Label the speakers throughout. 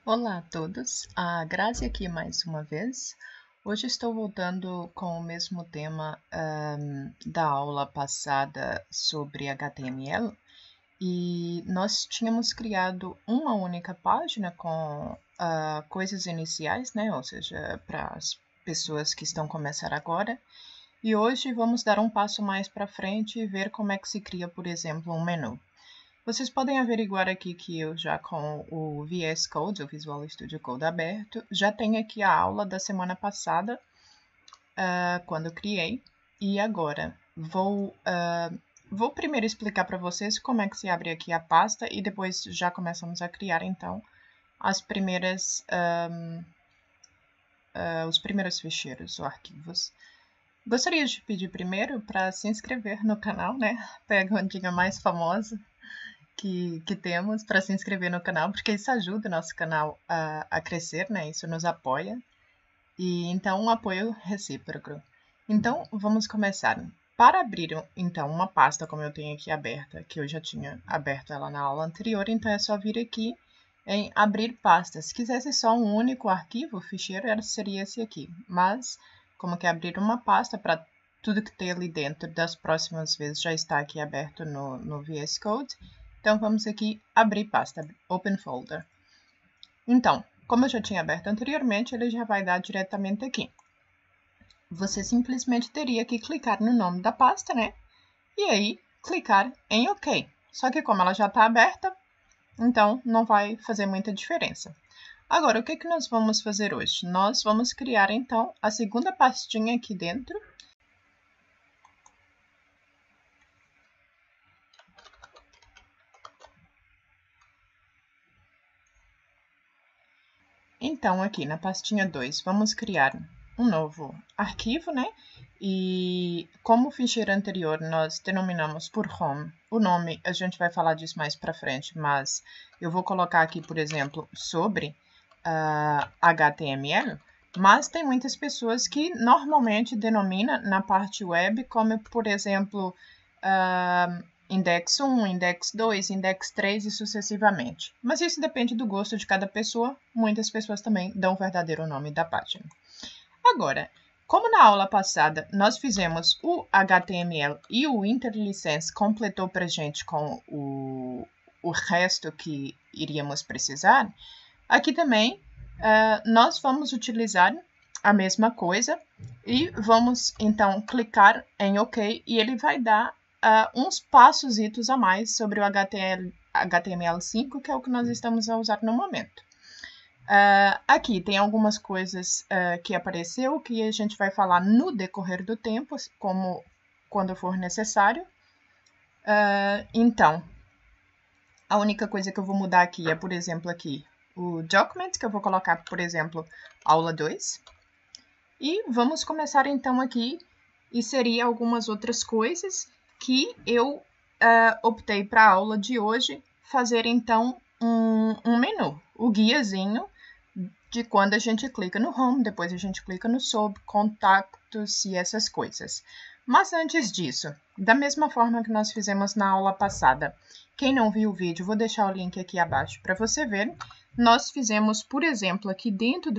Speaker 1: Olá a todos, a Grazi aqui mais uma vez. Hoje estou voltando com o mesmo tema da aula passada sobre HTML e nós tínhamos criado uma única página com coisas iniciais, né? Ou seja, para as pessoas que estão começando agora. E hoje vamos dar um passo mais para frente e ver como é que se cria, por exemplo, um menu. Vocês podem averiguar aqui que eu já com o VS Code, o Visual Studio Code aberto, já tenho aqui a aula da semana passada, quando eu criei, e agora vou primeiro explicar para vocês como é que se abre aqui a pasta e depois já começamos a criar então as os primeiros ficheiros ou arquivos. Gostaria de pedir primeiro para se inscrever no canal, né? Pega a ondinha mais famosa que temos para se inscrever no canal, porque isso ajuda o nosso canal a crescer, né? Isso nos apoia. E então, um apoio recíproco. Então, vamos começar. Para abrir, então, uma pasta como eu tenho aqui aberta, que eu já tinha aberto ela na aula anterior, então é só vir aqui em abrir pasta. Se quisesse só um único arquivo, ficheiro, seria esse aqui. Mas, como que abrir uma pasta para tudo que tem ali dentro das próximas vezes já está aqui aberto no VS Code. Então, vamos aqui abrir pasta, Open Folder. Então, como eu já tinha aberto anteriormente, ele já vai dar diretamente aqui. Você simplesmente teria que clicar no nome da pasta, né? E aí, clicar em OK. Só que como ela já está aberta, então não vai fazer muita diferença. Agora, o que nós vamos fazer hoje? Nós vamos criar, então, a segunda pastinha aqui dentro. Então, aqui na pastinha 2, vamos criar um novo arquivo, né? E como o ficheiro anterior nós denominamos por home, o nome a gente vai falar disso mais para frente, mas eu vou colocar aqui, por exemplo, sobre HTML, mas tem muitas pessoas que normalmente denominam na parte web como, por exemplo, index 1, index 2, index 3 e sucessivamente. Mas isso depende do gosto de cada pessoa. Muitas pessoas também dão o verdadeiro nome da página. Agora, como na aula passada nós fizemos o HTML e o IntelliSense completou para a gente com o resto que iríamos precisar, aqui também nós vamos utilizar a mesma coisa e vamos então clicar em OK e ele vai dar uns passos a mais sobre o HTML5, que é o que nós estamos a usar no momento. Aqui tem algumas coisas que apareceu que a gente vai falar no decorrer do tempo, como quando for necessário. Então, a única coisa que eu vou mudar aqui é, por exemplo, aqui o document, que eu vou colocar, por exemplo, aula 2. E vamos começar então aqui inserir algumas outras coisas que eu optei para a aula de hoje fazer então um menu, o guiazinho de quando a gente clica no Home, depois a gente clica no Sobre, Contatos e essas coisas. Mas antes disso, da mesma forma que nós fizemos na aula passada, quem não viu o vídeo, vou deixar o link aqui abaixo para você ver. Nós fizemos, por exemplo, aqui dentro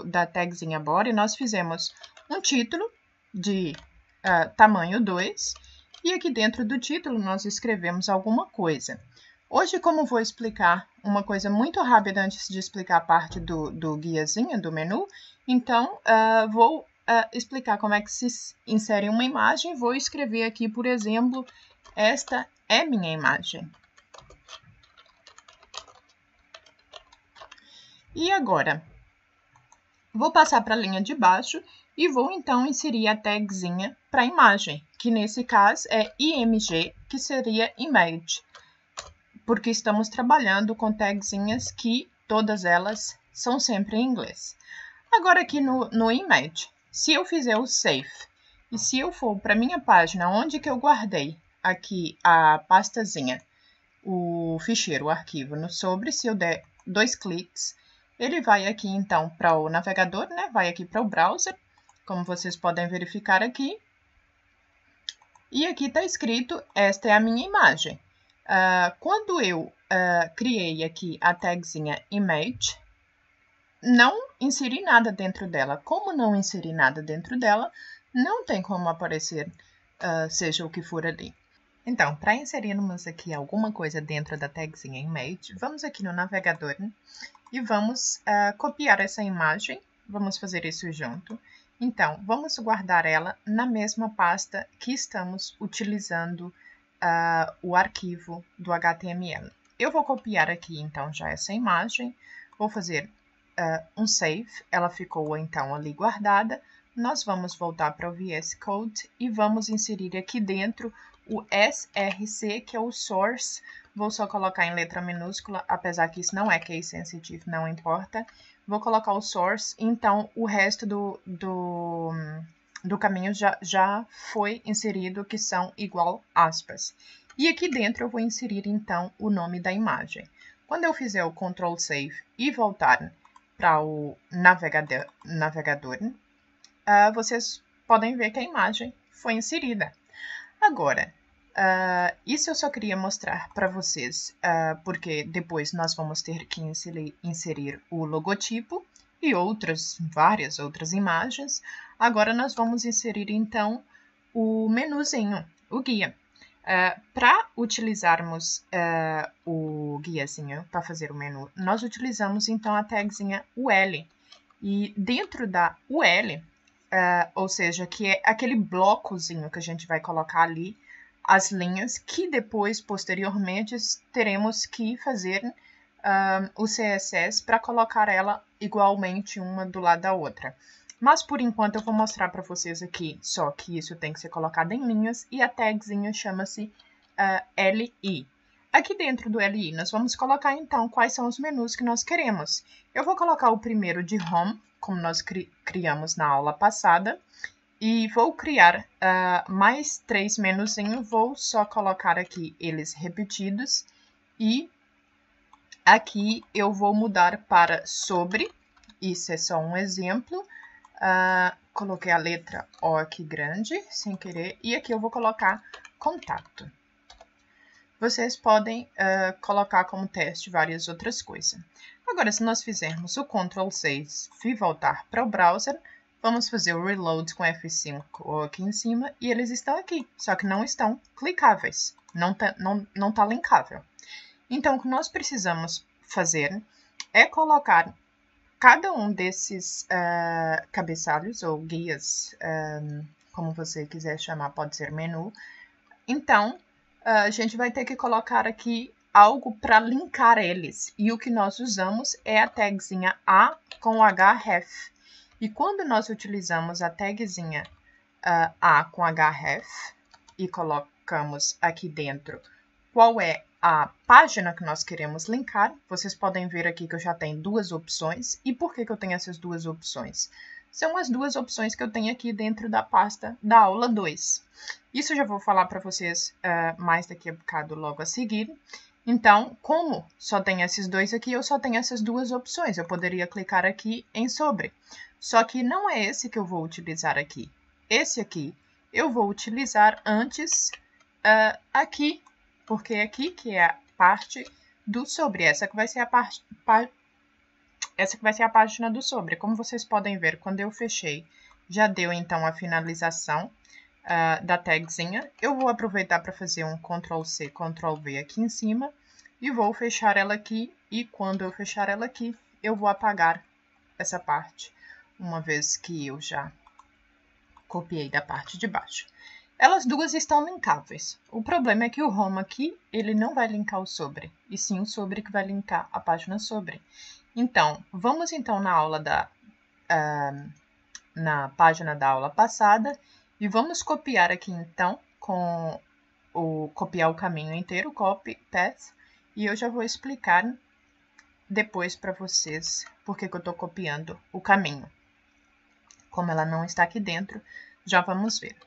Speaker 1: da tagzinha body, nós fizemos um título de tamanho 2 e aqui dentro do título nós escrevemos alguma coisa. Hoje, como vou explicar uma coisa muito rápida antes de explicar a parte do guiazinho, do menu, então vou explicar como é que se insere uma imagem. Vou escrever aqui, por exemplo, esta é minha imagem. E agora, vou passar para a linha de baixo e vou então inserir a tagzinha para a imagem, que nesse caso é img, que seria image, porque estamos trabalhando com tagzinhas que todas elas são sempre em inglês. Agora aqui no image, se eu fizer o save e se eu for para minha página onde que eu guardei aqui a pastazinha, o ficheiro, o arquivo no sobre, se eu der 2 cliques, ele vai aqui então para o navegador, né? Vai aqui para o browser, como vocês podem verificar aqui. E aqui está escrito, esta é a minha imagem. Quando eu criei aqui a tagzinha image, não inseri nada dentro dela. Como não inseri nada dentro dela, não tem como aparecer seja o que for ali. Então, para inserirmos aqui alguma coisa dentro da tagzinha image, vamos aqui no navegador e vamos copiar essa imagem. Vamos fazer isso junto. Então, vamos guardar ela na mesma pasta que estamos utilizando o arquivo do HTML. Eu vou copiar aqui, então, já essa imagem. Vou fazer um save. Ela ficou, então, ali guardada. Nós vamos voltar para o VS Code e vamos inserir aqui dentro o src, que é o source. Vou só colocar em letra minúscula, apesar que isso não é case sensitive, não importa. Vou colocar o source, então o resto do caminho já foi inserido, que são igual aspas. E aqui dentro eu vou inserir, então, o nome da imagem. Quando eu fizer o Ctrl Save e voltar para o navegador, vocês podem ver que a imagem foi inserida. Agora, isso eu só queria mostrar para vocês, porque depois nós vamos ter que inserir o logotipo e várias outras imagens. Agora nós vamos inserir, então, o menuzinho, o guia. Para utilizarmos o guiazinho para fazer o menu, nós utilizamos, então, a tagzinha UL. E dentro da UL, ou seja, que é aquele blocozinho que a gente vai colocar ali, as linhas que depois, posteriormente, teremos que fazer o CSS para colocar ela igualmente uma do lado da outra. Mas, por enquanto, eu vou mostrar para vocês aqui só que isso tem que ser colocado em linhas e a tagzinha chama-se LI. Aqui dentro do LI, nós vamos colocar, então, quais são os menus que nós queremos. Eu vou colocar o primeiro de Home, como nós criamos na aula passada, e vou criar mais 3 menuzinhos. Vou só colocar aqui eles repetidos e aqui eu vou mudar para sobre. Isso é só um exemplo. Coloquei a letra O aqui grande, sem querer, e aqui eu vou colocar contato. Vocês podem colocar como teste várias outras coisas. Agora, se nós fizermos o Ctrl 6 e voltar para o browser, vamos fazer o reload com F5 aqui em cima e eles estão aqui, só que não estão clicáveis, não tá linkável. Então, o que nós precisamos fazer é colocar cada um desses cabeçalhos ou guias, como você quiser chamar, pode ser menu. Então, a gente vai ter que colocar aqui algo para linkar eles. E o que nós usamos é a tagzinha A com href. E quando nós utilizamos a tagzinha A com href e colocamos aqui dentro qual é a página que nós queremos linkar, vocês podem ver aqui que eu já tenho duas opções. E por que eu tenho essas duas opções? São as duas opções que eu tenho aqui dentro da pasta da aula 2. Isso eu já vou falar para vocês mais daqui a bocado, logo a seguir. Então, como só tem esses dois aqui, eu só tenho essas duas opções. Eu poderia clicar aqui em sobre. Só que não é esse que eu vou utilizar aqui. Esse aqui eu vou utilizar antes aqui, porque é aqui que é a parte do sobre. Essa que vai ser a essa que vai ser a página do sobre. Como vocês podem ver, quando eu fechei, já deu então a finalização da tagzinha. Eu vou aproveitar para fazer um Ctrl+C, Ctrl+V aqui em cima e vou fechar ela aqui. E quando eu fechar ela aqui, eu vou apagar essa parte, uma vez que eu já copiei da parte de baixo. Elas duas estão linkáveis. O problema é que o home aqui, ele não vai linkar o sobre, e sim o sobre que vai linkar a página sobre. Então, vamos então na aula na página da aula passada e vamos copiar aqui então com copiar o caminho inteiro, copy, path, e eu já vou explicar depois para vocês por que eu estou copiando o caminho. Como ela não está aqui dentro, já vamos ver.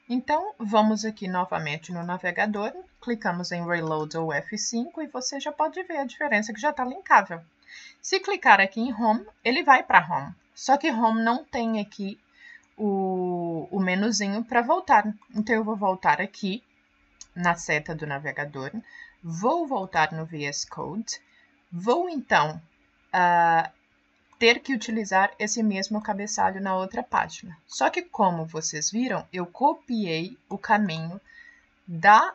Speaker 1: Então, vamos aqui novamente no navegador, clicamos em Reload ou F5 e você já pode ver a diferença que já está linkável. Se clicar aqui em Home, ele vai para Home. Só que Home não tem aqui o menuzinho para voltar. Então, eu vou voltar aqui na seta do navegador. vou voltar no VS Code, vou então ter que utilizar esse mesmo cabeçalho na outra página. Só que como vocês viram, eu copiei o caminho da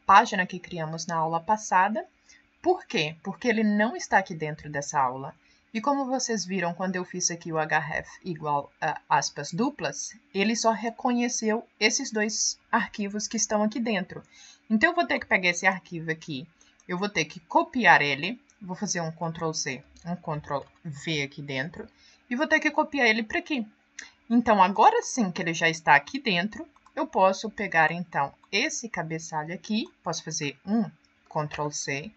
Speaker 1: página que criamos na aula passada. Por quê? Porque ele não está aqui dentro dessa aula. E como vocês viram quando eu fiz aqui o href igual a aspas duplas, ele só reconheceu esses dois arquivos que estão aqui dentro. Então, eu vou ter que pegar esse arquivo aqui, eu vou ter que copiar ele, vou fazer um Ctrl+C, um Ctrl+V aqui dentro, e vou ter que copiar ele para aqui. Então, agora sim que ele já está aqui dentro, eu posso pegar, então, esse cabeçalho aqui, posso fazer um Ctrl+C,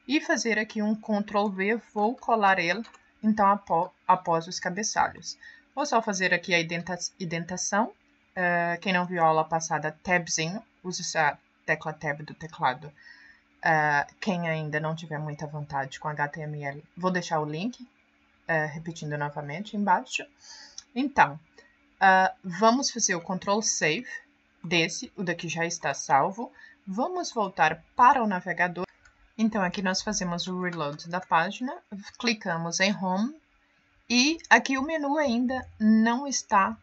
Speaker 1: e fazer aqui um Ctrl+V, vou colar ele, então, após os cabeçalhos. Vou só fazer aqui a indentação. Quem não viu a aula passada, tabzinho, use essa tecla tab do teclado. Quem ainda não tiver muita vontade com HTML, vou deixar o link, repetindo novamente, embaixo. Então, vamos fazer o Ctrl Save desse, o daqui já está salvo. Vamos voltar para o navegador. Então, aqui nós fazemos o reload da página, clicamos em Home, e aqui o menu ainda não está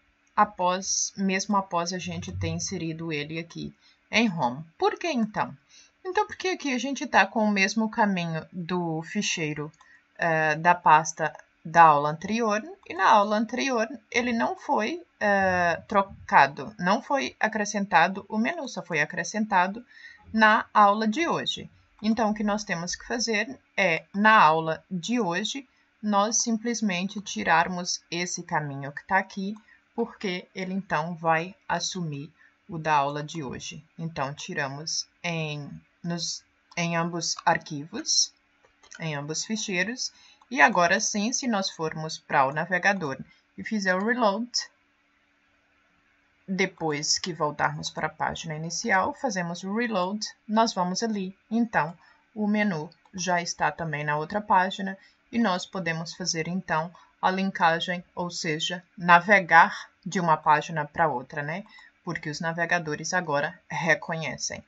Speaker 1: mesmo após a gente ter inserido ele aqui em Home. Por que então? Então, porque aqui a gente está com o mesmo caminho do ficheiro da pasta da aula anterior, e na aula anterior ele não foi trocado, não foi acrescentado o menu, só foi acrescentado na aula de hoje. Então, o que nós temos que fazer é, na aula de hoje, nós simplesmente tirarmos esse caminho que está aqui, porque ele então vai assumir o da aula de hoje. Então, tiramos em ambos arquivos, em ambos ficheiros, e agora sim, se nós formos para o navegador e fizer o reload, depois que voltarmos para a página inicial, fazemos o reload, nós vamos ali. Então, o menu já está também na outra página e nós podemos fazer, então, a linkagem, ou seja, navegar de uma página para outra, né? Porque os navegadores agora reconhecem.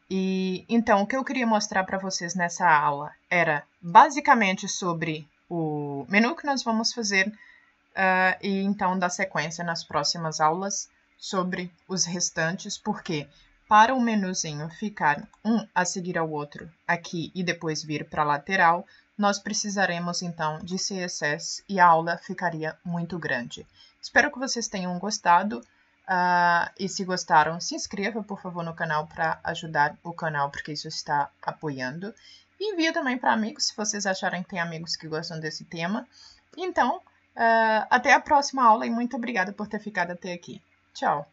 Speaker 1: E, então, o que eu queria mostrar para vocês nessa aula era basicamente sobre o menu que nós vamos fazer e, então, dar sequência nas próximas aulas sobre os restantes, porque para o menuzinho ficar um a seguir ao outro aqui e depois vir para a lateral, nós precisaremos então de CSS e a aula ficaria muito grande. Espero que vocês tenham gostado e se gostaram, se inscreva por favor no canal para ajudar o canal, porque isso está apoiando. E envia também para amigos, se vocês acharem que tem amigos que gostam desse tema. Então, até a próxima aula e muito obrigada por ter ficado até aqui. Tchau!